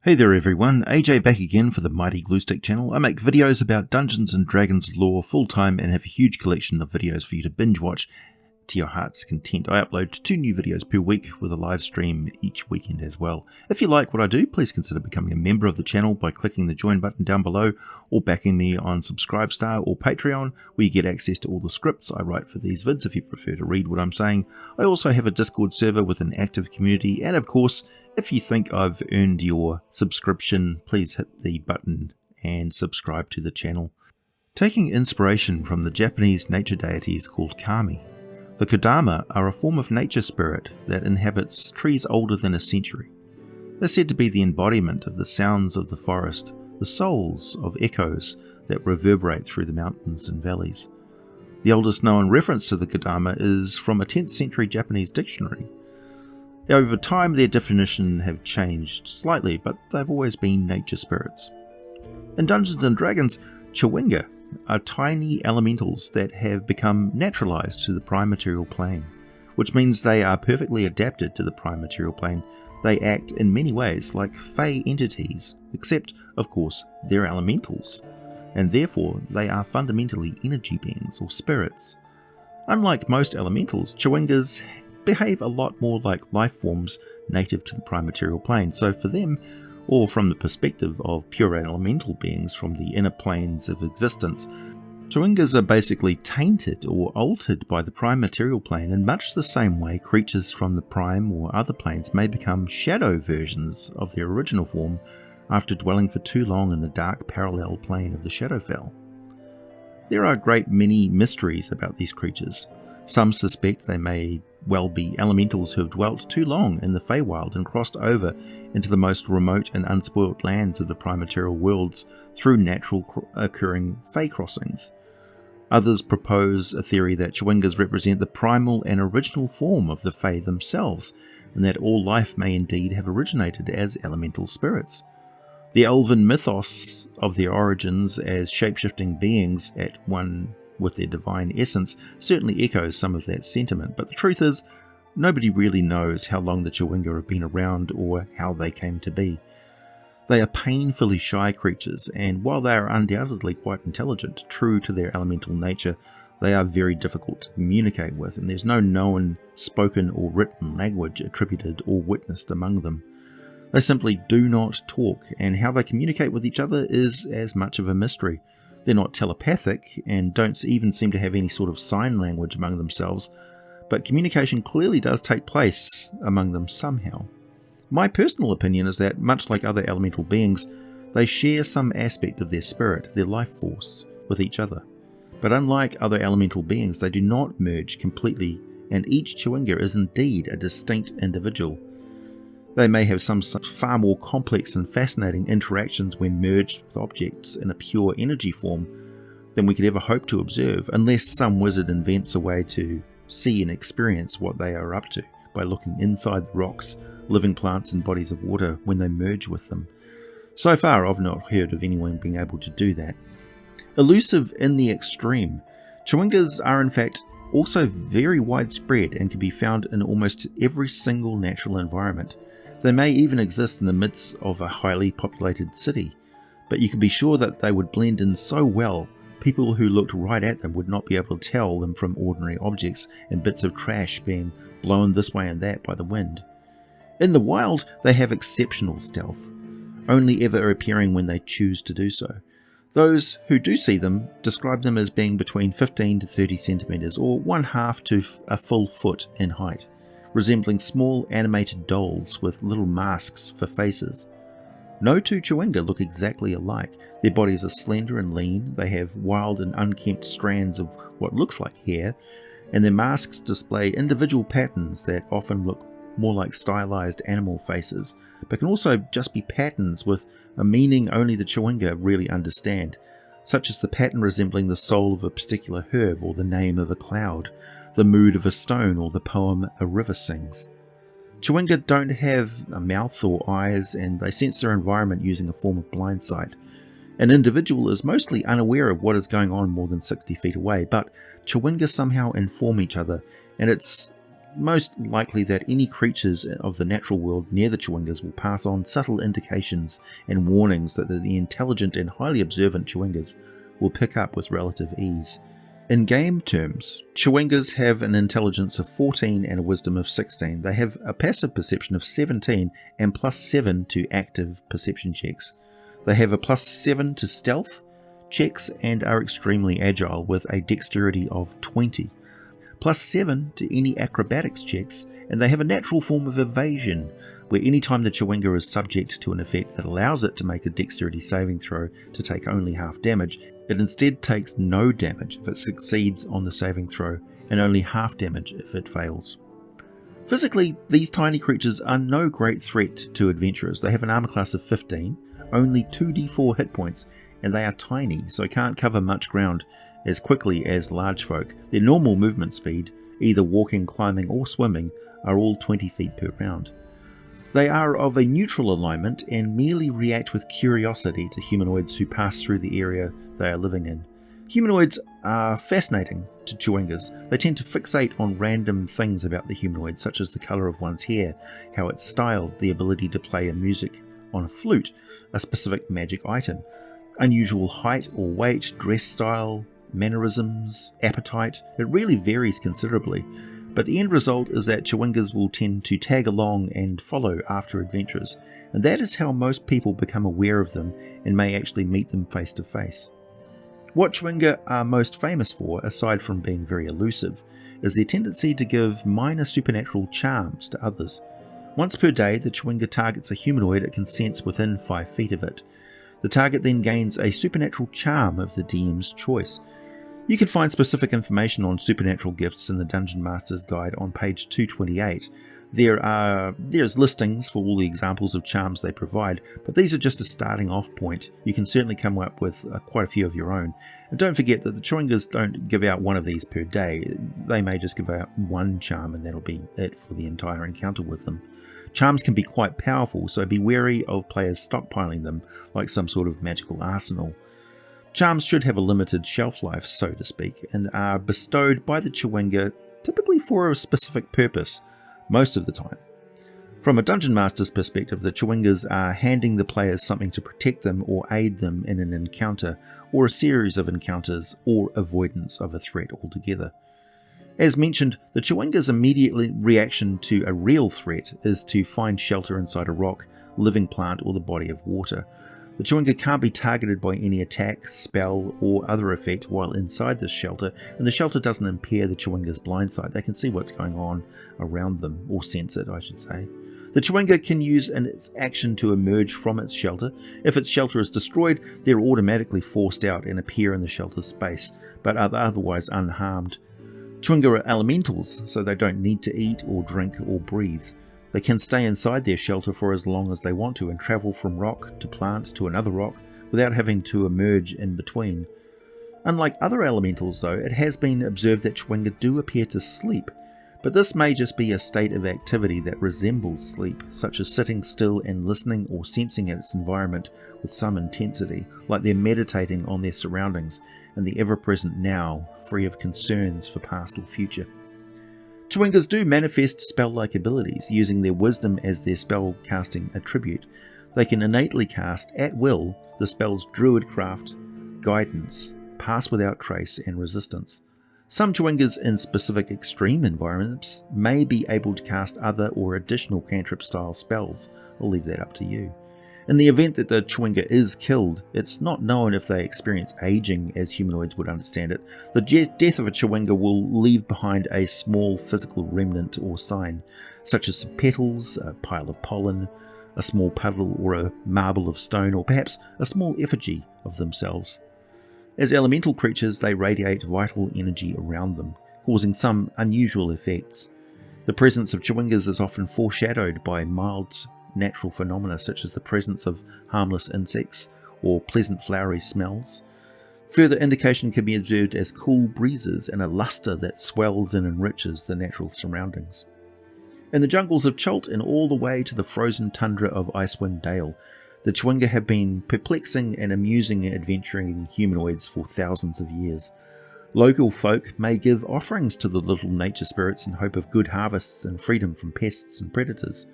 Hey there everyone, AJ back again for the mighty Gluestick channel. I make videos about Dungeons & Dragons lore full time and have a huge collection of videos for you to binge watch to your heart's content. I upload 2 new videos per week with a live stream each weekend as well. If you like what I do, please consider becoming a member of the channel by clicking the join button down below or backing me on Subscribestar or Patreon, where you get access to all the scripts I write for these vids if you prefer to read what I'm saying. I also have a Discord server with an active community, and of course, if you think I've earned your subscription, please hit the button and subscribe to the channel. Taking inspiration from the Japanese nature deities called kami, the Kodama are a form of nature spirit that inhabits trees older than a century. They're said to be the embodiment of the sounds of the forest, the souls of echoes that reverberate through the mountains and valleys. The oldest known reference to the Kodama is from a 10th century Japanese dictionary. Over time, their definition have changed slightly, but they've always been nature spirits. In Dungeons & Dragons, Chwinga are tiny elementals that have become naturalized to the prime material plane, which means they are perfectly adapted to the prime material plane. They act in many ways like fey entities, except, of course, they're elementals, and therefore they are fundamentally energy beings or spirits. Unlike most elementals, Chwingas behave a lot more like life forms native to the prime material plane, so for them, or from the perspective of pure elemental beings from the inner planes of existence, Chwingas are basically tainted or altered by the prime material plane in much the same way creatures from the prime or other planes may become shadow versions of their original form after dwelling for too long in the dark parallel plane of the Shadowfell. There are a great many mysteries about these creatures. Some suspect they may well be elementals who have dwelt too long in the Feywild and crossed over into the most remote and unspoilt lands of the prime material worlds through natural occurring Fey crossings. Others propose a theory that Chwingas represent the primal and original form of the Fey themselves, and that all life may indeed have originated as elemental spirits. The elven mythos of their origins as shape-shifting beings at one with their divine essence certainly echoes some of that sentiment, but the truth is, nobody really knows how long the Chwinga have been around or how they came to be. They are painfully shy creatures, and while they are undoubtedly quite intelligent, true to their elemental nature, they are very difficult to communicate with, and there's no known spoken or written language attributed or witnessed among them. They simply do not talk, and how they communicate with each other is as much of a mystery. They're not telepathic and don't even seem to have any sort of sign language among themselves, but communication clearly does take place among them somehow. My personal opinion is that, much like other elemental beings, they share some aspect of their spirit, their life force, with each other. But unlike other elemental beings, they do not merge completely, and each Chwinga is indeed a distinct individual. They may have some far more complex and fascinating interactions when merged with objects in a pure energy form than we could ever hope to observe, unless some wizard invents a way to see and experience what they are up to by looking inside the rocks, living plants and bodies of water when they merge with them. So far, I've not heard of anyone being able to do that. Elusive in the extreme, Chwingas are in fact also very widespread and can be found in almost every single natural environment. They may even exist in the midst of a highly populated city, but you can be sure that they would blend in so well, people who looked right at them would not be able to tell them from ordinary objects and bits of trash being blown this way and that by the wind. In the wild, they have exceptional stealth, only ever appearing when they choose to do so. Those who do see them describe them as being between 15 to 30 centimeters or 1/2 to a full foot in height, resembling small animated dolls with little masks for faces. No two Chwinga look exactly alike. Their bodies are slender and lean, they have wild and unkempt strands of what looks like hair, and their masks display individual patterns that often look more like stylized animal faces, but can also just be patterns with a meaning only the Chwinga really understand, such as the pattern resembling the soul of a particular herb or the name of a cloud, the mood of a stone, or the poem A River Sings. Chwinga don't have a mouth or eyes, and they sense their environment using a form of blind sight. An individual is mostly unaware of what is going on more than 60 feet away, but Chwinga somehow inform each other, and it's most likely that any creatures of the natural world near the Chwingas will pass on subtle indications and warnings that the intelligent and highly observant Chwingas will pick up with relative ease. In game terms, Chwingas have an intelligence of 14 and a wisdom of 16. They have a passive perception of 17 and +7 to active perception checks. They have a +7 to stealth checks and are extremely agile with a dexterity of 20. +7 to any acrobatics checks, and they have a natural form of evasion, where any time the Chwinga is subject to an effect that allows it to make a dexterity saving throw to take only half damage, it instead takes no damage if it succeeds on the saving throw, and only half damage if it fails. Physically, these tiny creatures are no great threat to adventurers. They have an armor class of 15, only 2d4 hit points, and they are tiny, so can't cover much ground as quickly as large folk. Their normal movement speed, either walking, climbing or swimming, are all 20 feet per round. They are of a neutral alignment and merely react with curiosity to humanoids who pass through the area they are living in. Humanoids are fascinating to Chwingas. They tend to fixate on random things about the humanoid, such as the colour of one's hair, how it's styled, the ability to play a music on a flute, a specific magic item, unusual height or weight, dress style, mannerisms, appetite. It really varies considerably, but the end result is that Chwingas will tend to tag along and follow after adventurers, and that is how most people become aware of them and may actually meet them face to face. What Chwinga are most famous for, aside from being very elusive, is their tendency to give minor supernatural charms to others. Once per day, the Chwinga targets a humanoid it can sense within 5 feet of it. The target then gains a supernatural charm of the DM's choice. You can find specific information on supernatural gifts in the Dungeon Master's Guide on page 228. There's listings for all the examples of charms they provide, but these are just a starting off point. You can certainly come up with quite a few of your own. And don't forget that the Chwingas don't give out one of these per day. They may just give out one charm and that'll be it for the entire encounter with them. Charms can be quite powerful, so be wary of players stockpiling them like some sort of magical arsenal. Charms should have a limited shelf life, so to speak, and are bestowed by the Chwinga typically for a specific purpose, most of the time. From a Dungeon Master's perspective, the Chwingas are handing the players something to protect them or aid them in an encounter, or a series of encounters, or avoidance of a threat altogether. As mentioned, the Chwinga's immediate reaction to a real threat is to find shelter inside a rock, living plant, or the body of water. The Chwinga can't be targeted by any attack, spell, or other effect while inside this shelter, and the shelter doesn't impair the Chwinga's blind sight. They can see what's going on around them, or sense it, I should say. The Chwinga can use its action to emerge from its shelter. If its shelter is destroyed, they're automatically forced out and appear in the shelter's space, but are otherwise unharmed. Chwinga are elementals, so they don't need to eat or drink or breathe. They can stay inside their shelter for as long as they want to and travel from rock to plant to another rock without having to emerge in between. Unlike other elementals though, it has been observed that Chwinga do appear to sleep, but this may just be a state of activity that resembles sleep, such as sitting still and listening or sensing its environment with some intensity, like they're meditating on their surroundings and the ever-present now, free of concerns for past or future. Chwingas do manifest spell-like abilities, using their wisdom as their spell-casting attribute. They can innately cast, at will, the spells Druidcraft, Guidance, Pass Without Trace, and Resistance. Some Chwingas in specific extreme environments may be able to cast other or additional cantrip-style spells. I'll leave that up to you. In the event that the Chwinga is killed, it's not known if they experience aging as humanoids would understand it. The death of a Chwinga will leave behind a small physical remnant or sign, such as some petals, a pile of pollen, a small puddle or a marble of stone, or perhaps a small effigy of themselves. As elemental creatures, they radiate vital energy around them, causing some unusual effects. The presence of Chwingas is often foreshadowed by mild natural phenomena such as the presence of harmless insects or pleasant flowery smells. Further indication can be observed as cool breezes and a luster that swells and enriches the natural surroundings. In the jungles of Chult and all the way to the frozen tundra of Icewind Dale, the Chwinga have been perplexing and amusing adventuring humanoids for thousands of years. Local folk may give offerings to the little nature spirits in hope of good harvests and freedom from pests and predators.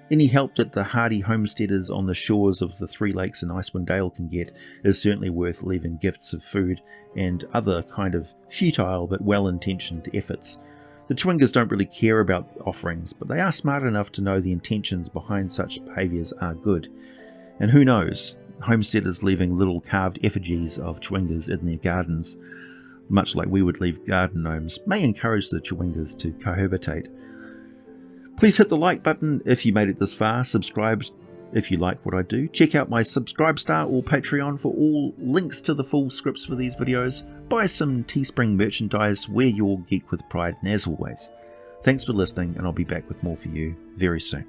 Any help that the hardy homesteaders on the shores of the Three Lakes and Icewind Dale can get is certainly worth leaving gifts of food and other kind of futile but well-intentioned efforts. The Chwingas don't really care about offerings, but they are smart enough to know the intentions behind such behaviours are good. And who knows, homesteaders leaving little carved effigies of Chwingas in their gardens, much like we would leave garden gnomes, may encourage the Chwingas to cohabitate. Please hit the like button if you made it this far, subscribe if you like what I do, check out my Subscribestar or Patreon for all links to the full scripts for these videos, buy some Teespring merchandise, wear your geek with pride, and as always, thanks for listening, and I'll be back with more for you very soon.